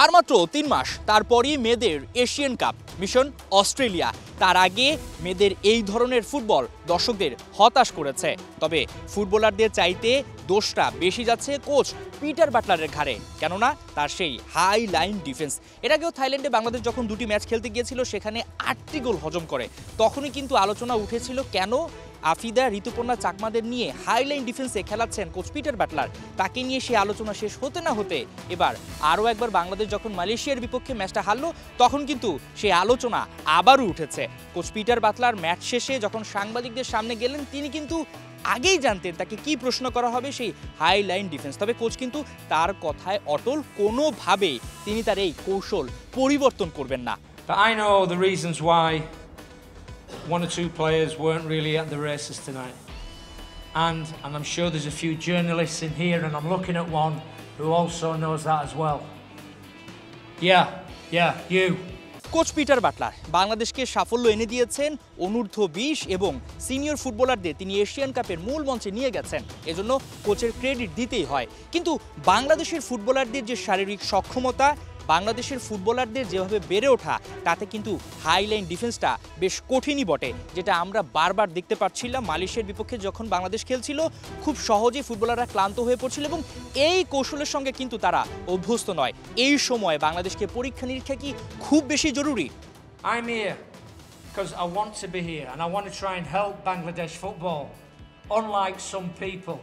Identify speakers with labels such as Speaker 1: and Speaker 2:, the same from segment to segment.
Speaker 1: আর মাত্র ৩ মাস তারপরই মেয়েদের এশিয়ান কাপ মিশন অস্ট্রেলিয়া। তার আগে মেয়েদের এই ধরনের ফুটবল দর্শকদের হতাশ করেছে। তবে ফুটবলারদের চাইতে দোষটা বেশি যাচ্ছে কোচ পিটার বাটলারের ঘাড়ে, কেননা তার সেই হাই লাইন ডিফেন্স। এর আগেও থাইল্যান্ডে বাংলাদেশ যখন 2টি ম্যাচ খেলতে গিয়েছিল সেখানে 8টি গোল হজম করে, তখনই কিন্তু আলোচনা উঠেছিল কেন আফিদা, ঋতুপর্ণা চাকমাদের নিয়ে হাইলাইন ডিফেন্সে খেলাচ্ছেন কোচ পিটার বাটলার। তাকে নিয়ে সেই আলোচনা শেষ হতে না হতে এবার আরও একবার বাংলাদেশ যখন মালয়েশিয়ার বিপক্ষে ম্যাচটা হারলো তখন কিন্তু সেই আলোচনা আবারও উঠেছে। কোচ পিটার বাটলার ম্যাচ শেষে যখন সাংবাদিকদের সামনে গেলেন তিনি কিন্তু আগেই জানতেন তাকে কি প্রশ্ন করা হবে, সেই হাই লাইন ডিফেন্স। তবে কোচ কিন্তু তার কথায় অটল, কোনোভাবেই তিনি তার এই কৌশল পরিবর্তন করবেন না।
Speaker 2: I know the reasons why one or two players weren't really at the races tonight. And I'm sure there's a few journalists in here, and I'm looking at one who also knows that as well. Yeah, you.
Speaker 1: Coach Peter Butler বাংলাদেশকে সাফল্য এনে দিয়েছেন, অনূর্ধ্ব 20 এবং senior ফুটবলারদের তিনি Asian কাপের মূল মঞ্চে নিয়ে গেছেন, এজন্য কোচের ক্রেডিট দিতেই হয়। কিন্তু বাংলাদেশের ফুটবলারদের যে শারীরিক সক্ষমতা, বাংলাদেশের ফুটবলারদের যেভাবে বেড়ে ওঠা, তাতে কিন্তু হাইলাইন ডিফেন্সটা বেশ কঠিনই বটে, যেটা আমরা বারবার দেখতে পাচ্ছিলাম। মালয়েশিয়ার বিপক্ষে যখন বাংলাদেশ খেলছিল খুব সহজেই ফুটবলাররা ক্লান্ত হয়ে পড়ছিল এবং এই কৌশলের সঙ্গে কিন্তু তারা অভ্যস্ত নয়। এই সময় বাংলাদেশকে পরীক্ষা নিরীক্ষা কি খুব বেশি জরুরি?
Speaker 2: I'm here because I want to be here and I want to try and help Bangladesh football, unlike some people.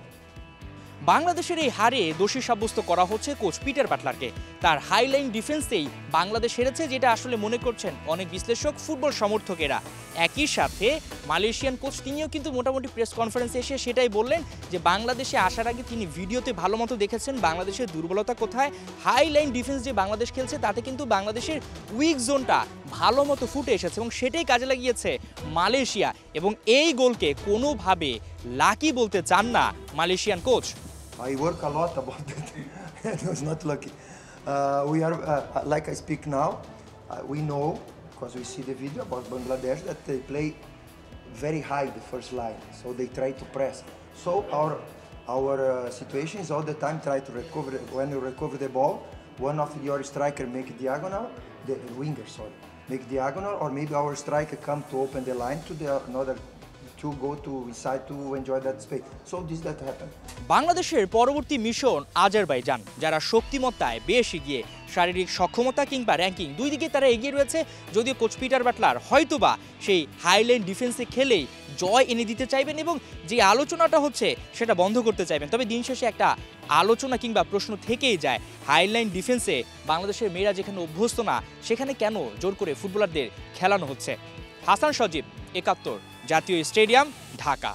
Speaker 1: বাংলাদেশের এই হারে দোষী সাব্যস্ত করা হচ্ছে কোচ পিটার বাটলারকে। তার হাইলাইন ডিফেন্সেই বাংলাদেশ হেরেছে, যেটা আসলে মনে করছেন অনেক বিশ্লেষক, ফুটবল সমর্থকেরা। একই সাথে মালয়েশিয়ান কোচ তিনিও কিন্তু মোটামুটি প্রেস কনফারেন্সে এসে সেটাই বললেন যে বাংলাদেশে আসার আগে তিনি ভিডিওতে ভালো মতো দেখেছেন বাংলাদেশের দুর্বলতা কোথায়। হাইলাইন ডিফেন্স যে বাংলাদেশ খেলছে তাতে কিন্তু বাংলাদেশের উইক জোনটা ভালো মতো ফুটে এসেছে এবং সেটাই কাজে লাগিয়েছে মালয়েশিয়া। এবং এই গোলকে কোনোভাবে লাকি বলতে চান না Malaysian coach.
Speaker 3: I work a lot about that. It was not lucky. We are, like I speak now, we know, because we see the video about Bangladesh, that they play very high the first line, so they try to press. So our situation is all the time try to recover. When you recover the ball, one of your striker make diagonal, the winger, sorry, make diagonal, or maybe our striker come to open the line to the another to go to inside to enjoy that space. So this that happen.
Speaker 1: বাংলাদেশের পরবর্তী mission Azerbaijan, যারা শক্তিমত্তায় বেশ এগিয়ে, শারীরিক সক্ষমতা কিংবা ranking দুই দিকে তারা এগিয়ে রয়েছে। যদিও কোচ পিটার বাটলার হয়তোবা সেই হাইলাইন ডিফেন্সে খেলেই জয় এনে দিতে চাইবেন এবং যে আলোচনাটা হচ্ছে সেটা বন্ধ করতে চাইবেন। তবে দিন শেষে একটা আলোচনা কিংবা প্রশ্ন থেকেই যায়, হাইলাইন ডিফেন্সে বাংলাদেশের মেয়েরা যেখানে অভ্যস্ত না সেখানে কেন জোর করে ফুটবলারদের খেলানো হচ্ছে। হাসান সজীব, ৭১, জাতীয় স্টেডিয়াম, ঢাকা।